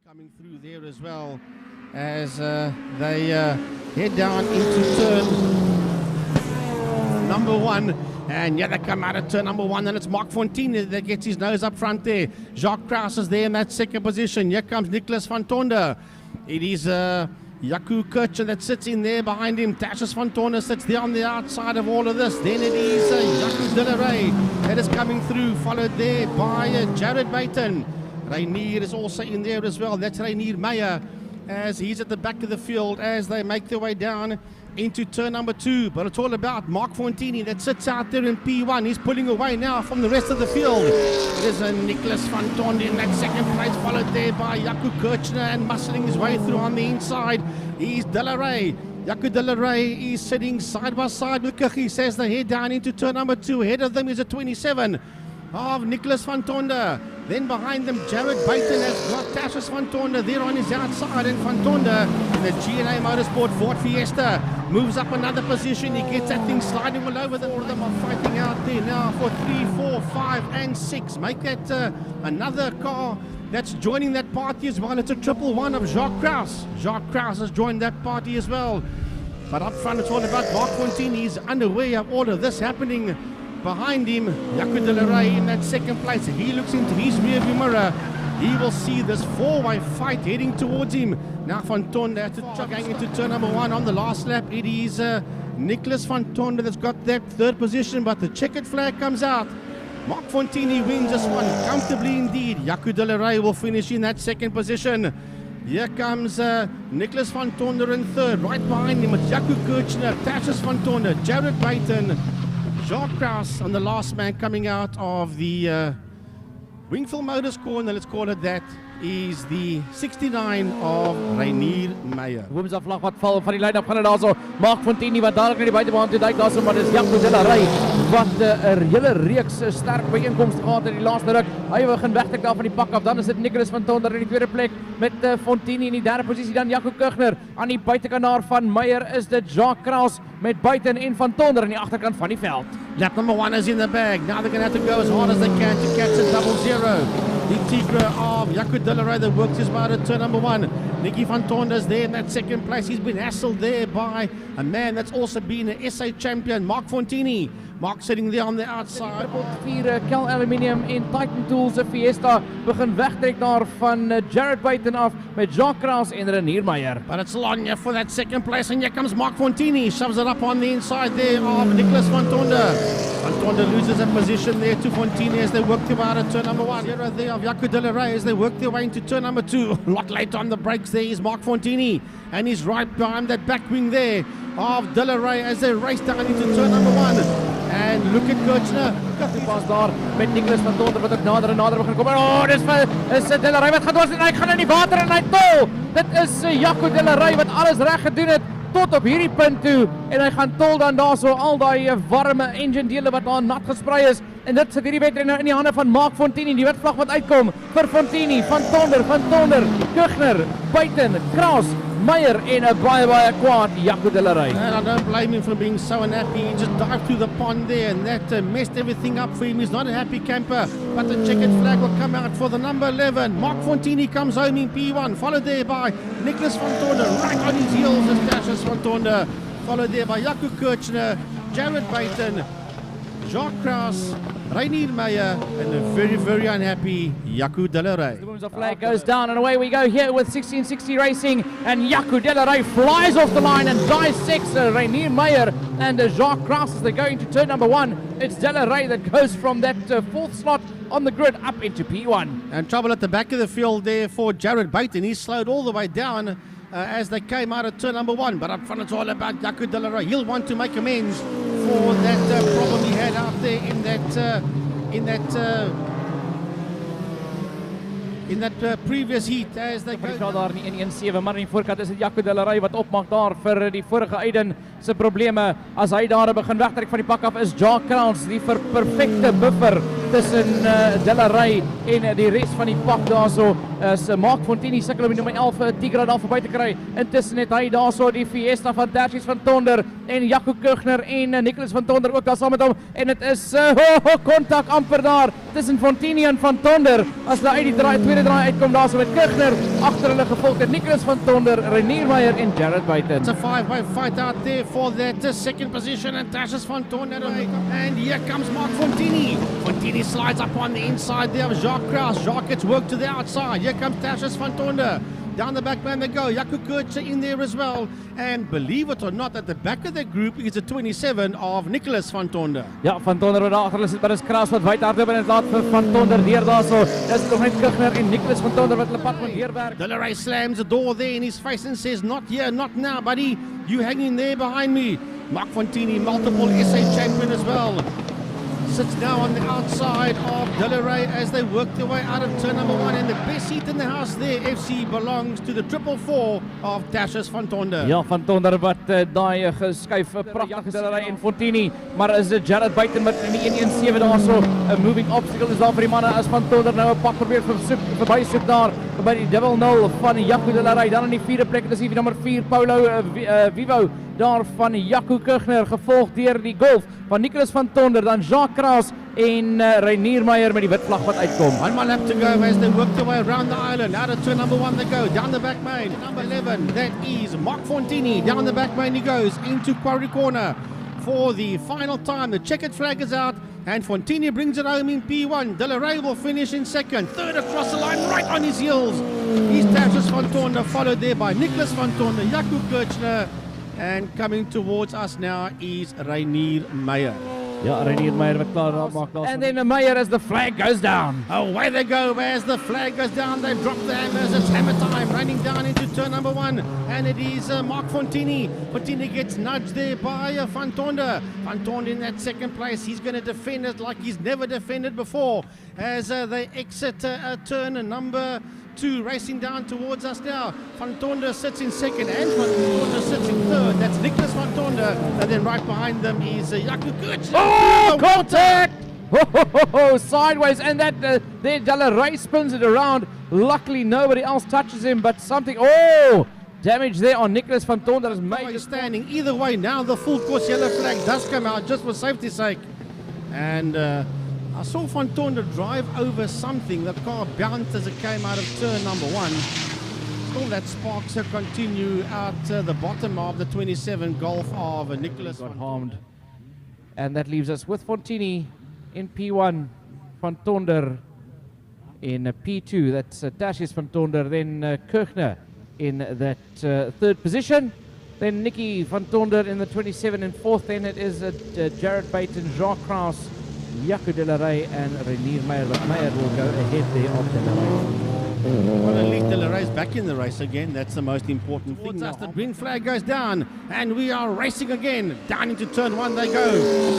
Coming through there as well as they head down into turn number 1. And yeah, they come out of turn number 1, and it's Mark Fontaine that gets his nose up front there. Jacques Kraus is there in that second position. Here comes Nicholas van Tonder. It is Jaco Kircher that sits in there behind him. Tassus van Tonder sits there on the outside of all of this. Then it is Jaco de la Rey that is coming through, followed there by Jared Bayton. Rainier is also in there as well. That's Rainier Meyer as he's at the back of the field as they make their way down into turn number 2. But it's all about Mark Fontini that sits out there in P1. He's pulling away now from the rest of the field. It is Nicholas van Tonder in that second place, followed there by Jaco Kirchner, and muscling his way through on the inside. He's De La Rey. Jaco de la Rey is sitting side by side with Kuchis as they head down into turn number 2. Ahead of them is a 27 of Nicholas van Tonder. Then behind them, Jared Bayton has got Tassus van Tonder there on his outside, and van Tonder in the G&A Motorsport Ford Fiesta moves up another position. He gets that thing sliding all over. All of them are fighting out there now for 3, 4, 5 and 6. Make that another car that's joining that party as well. It's a 111 of Jacques Kraus. Jacques Kraus has joined that party as well. But up front, it's all about Mark Fontaine. He's underway of all of this happening. Behind him, Jaco de la Rey in that second place. If he looks into his rearview mirror, he will see this 4-way fight heading towards him. Now van Tonder has to going into turn number 1 on the last lap. It is Nicholas van Tonder that's got that third position, but the checkered flag comes out. Mark Fontini wins this one comfortably indeed. Jaco de la Rey will finish in that second position. Here comes Nicholas van Tonder in third. Right behind him, it's Jaco Kirchner, Tassus van Tonder, Jared Bayton, Jacques Kraus, and the last man coming out of the Wingfield Motors corner, let's call it that, is the 69 of Rainier Meyer. Woensdag vlag wat val van die lyn af gaan daar so. Mark Fontini wat dadelik na die buitebaan toe duik daar so, maar dis Jaco de la Rey wat 'n hele reeks sterk byeenkomste gehad in die laaste ruk. Hy begin wegtrek daar van die pak af. Dan is dit Nicholas van Tonder in die tweede plek met Fontini in die derde posisie, dan Jaco Kirchner aan die buitekant daar van Meyer is dit Jacques Kraus met Bayton en van Tonder aan die agterkant van die veld. Lap number 1 is in the bag. Now they're going to have to go as hard as they can to catch a 00. The Tigre of Jaco de la Rey that works his way to turn number 1. Nicky van Tonder's there in that second place. He's been hassled there by a man that's also been an SA champion, Mark Fontini. Mark sitting there on the outside. 4 Kel Aluminium en Titan Tools Fiesta begin wegtrek daar van Jared Bayton af met Jacques Kraus en Rainier Meyer. But it's Lanya for that second place, and here comes Mark Fontini. Shoves it up on the inside there of Nicholas van Tonder. Van Tonder loses a position there to Fontini as they work their way out of turn number 1. Zero there of Jaco de la Rey as they work their way into turn number 2. A lot later on the brakes there is Mark Fontini, and he's right behind that back wing there of de la Rey as they race down into turn number 1. And look at Kirchner. Die pas daar met Nicholas van Tonder wat ook nader en nader begin kom. Oh, dis de la Rey wat gaan dors en hy gaan in die water en hy tol. Dit is Jaco de la Rey wat alles reg gedoen het tot op hierdie punt toe, en hy gaan tol dan daarso al daai warme engine dele wat daar nat gesprei is, en dit sit hierdie wedren in die hande van Mark Fontini. Die wit vlag wat uitkom vir Fontini, van Tonder, Kirchner, Bayton, Kraus, Meyer en 'n baie kwaad Jaco de la Rey. And I don't blame him for being so unhappy. He just dived through the pond there, and that messed everything up for him. He's not a happy camper, but the checkered flag will come out for the number 11. Mark Fontini comes home in P1, followed there by Nicholas van Tonder, right on his heels is Tassus van Tonder, followed there by Jaco Kirchner, Jared Bayton, Jacques Kraus, Rainier Meyer, and a very unhappy Jaco de la Rey. The women's flag goes down, and away we go here with 1660 Racing, and Jaco de la Rey flies off the line and dissects Rainier Meyer and Jacques Kraus as they go into turn number 1. It's de la Rey that goes from that 4th slot on the grid up into P1. And trouble at the back of the field there for Jared Bayton. He slowed all the way down as they came out of turn number 1. But up front, it's all about Jaco de la Rey. He'll want to make amends for that problem he had out there in that previous heat as they go daar in die 117, maar in die voorkant is dit Jaco de la Rey wat opmaak daar vir die vorige Aiden se probleme as hy daar begin wegtrek van die pak af is Jacques Krans, die perfekte buffer tussen Delaray en die res van die pak daarso. Is Mark Fontini sukkel om die nummer 11 Tigra daar verby te kry. Intussen het hy daarso die Fiesta van Tertius van Tonder en Jaco Kugner en Nicholas van Tonder ook daar saam met hom en dit is kontak amper daar tussen Fontini en van Tonder as hulle uit die tweede draai uitkom daarso met Kugner agter hulle gevolg het Nicholas van Tonder, Renier Meyer en Jared Buiten. It's a five-way fight out there for that second position and Tashes van Tonder and here comes Mark Fontini. Fontini slides up on the inside there of Jacques Kraus. Jacques gets work to the outside. Here comes Tashes van Tonder. Down the back man they go. Jaco Kurtje in there as well. And believe it or not, at the back of the group is a 27 of Nicholas van Tonder. Ja, van Tonder wat daar agter sit, maar dis Kraus wat wyd hardloop en dit laat vir van Tonder deur daarso. Dis nog net Kugner en Nicholas van Tonder wat hulle pad moet deurwerk. Delaray slams the door there in his face and says, not here, not now, buddy. You hanging there behind me. Mark Fontini, multiple SA champion as well. Sits now on the outside of Delaray as they work their way out of turn number 1, and the best seat in the house there, FC, belongs to the 444 of Tashes van Tonder. Ja, van Tonder wat daai geskuif, pragtig Delaray en Fontini, maar is dit Jared Buiten met in die 117 daarso, 'n moving obstacle is daar vir die manne as van Tonder nou 'n pak probeer verby soek daar by die 0-0 van Jaco Delaray. Dan in die 4de plek, dis hier nommer 4 Paulo Vivo daar van Jaco Kugner, gevolg deur die Golf van Nicholas van Tonder, dan Jacques Kraus en Renier Meyer met die wit vlag wat uitkom. 1 more lap to go as they work their way around the island. Out of turn number 1 they go, down the back main. Number 11, that is Mark Fontini. Down the back main he goes into Quarry Corner for the final time. The checkered flag is out and Fontini brings it home in P1. Delaray will finish in second. Third across the line, right on his heels. He's Tashes van Tonder, followed there by Nicholas van Tonder, Jaco Kurtje, and coming towards us now is Renier Meyer. Ja, Renier Meyer wat klaar maak daar. And then Meyer as the flag goes down. Away they go as the flag goes down. They drop the hammers. It's hammer time. Running down into turn number 1. And it is Mark Fontini. Fontini gets nudged there by Van Tonder. Van Tonder in that second place. He's going to defend it like he's never defended before. As they exit turn number 2, racing down towards us now. Van Tonder sits in second and Van Tonder sits in third. That's Nicholas Van Tonder. And then right behind them is Jaco Kurtje. Oh, contact! Sideways, and that there Delaray spins it around. Luckily nobody else touches him, but something, damage there on Nicholas Van Tonder is made. Standing either way now, the full course yellow flag does come out just for safety's sake. And I saw Van Tonder drive over something. The car bounced as it came out of turn number 1. Still that sparks continue out the bottom of the 27 Golf of Nicholas got harmed. And that leaves us with Fontini in P1, Van Tonder in P2. That's Tashes Van Tonder, then Kugner in that third position. Then Nicky Van Tonder in the 27 and fourth. Then it is Jared Buiten, Jacques Kraus, Jaco Delaray and Renier Meyer. But Meyer will go ahead there of Delaray. Well, at least Delaray's back in the race again. That's the most important thing. The green flag goes down and we are racing again. Down into turn 1 they go.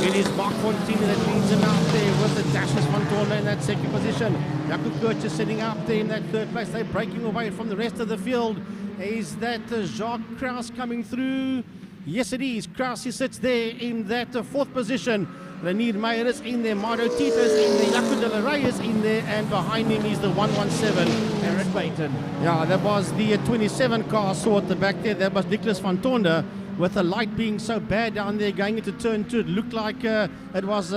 It is Mark Fontini that leads him out there with the Tashes van Tonder in that second position. Jaco Kurtje sitting up there in that third place. They're breaking away from the rest of the field. Is that Jacques Kraus coming through? Yes, it is. Kraus sits there in that fourth position. Renier Meyer is in there, Mardo Tito is in there, Jaco Delaray is in there, and behind him is the 117, Jared Buiten. Yeah, that was the 27 car I saw at the back there. That was Nicholas van Tonder, with the light being so bad down there going into turn 2. It looked like it was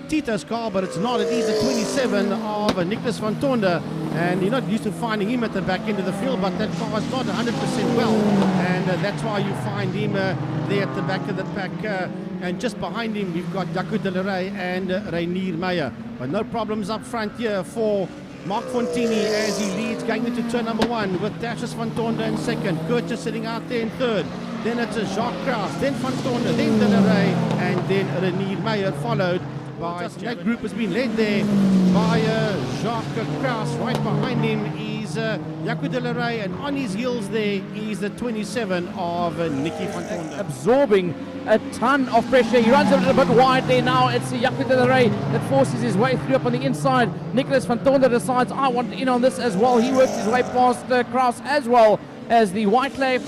Tito's car, but it's not. It is a 27 of Nicholas van Tonder, and you're not used to finding him at the back end of the field, but that car is not 100% well, and that's why you find him there at the back of the pack. And just behind him, we've got Jaco Delaray and Renier Meyer. But no problems up front here for Mark Fontini as he leads going into turn number 1 with Tashes van Tonder in second. Kurtje sitting out there in third. Then it's Jacques Kraus, then Van Tonder, then Delaray, and then Renier Meyer, followed by, that group has been led there by Jacques Kraus. Right behind him is Jaco Delaray, and on his heels there is the 27 of Nicky Van Tonder. Absorbing a ton of pressure. He runs a little bit wide there now. It's Jaco Delaray that forces his way through up on the inside. Nicholas Van Tonder decides, I want in on this as well. He works his way past Kraus as well as the white flag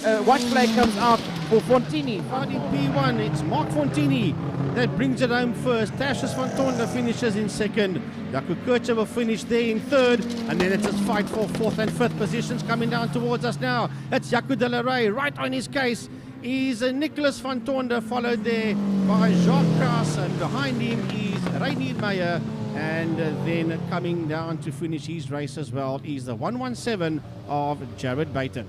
comes out for Fontini. Starting P1, it's Mark Fontini that brings it home first. Tashius van Tonder finishes in second. Jaco Kurtje will finish there in third. And then it's a fight for fourth and fifth positions coming down towards us now. It's Jaco de la Rey. Right on his case is Nicholas van Tonder, followed there by Jacques Kraus. And behind him is Reinier Meyer. And then coming down to finish his race as well is the 117 of Jared Baton.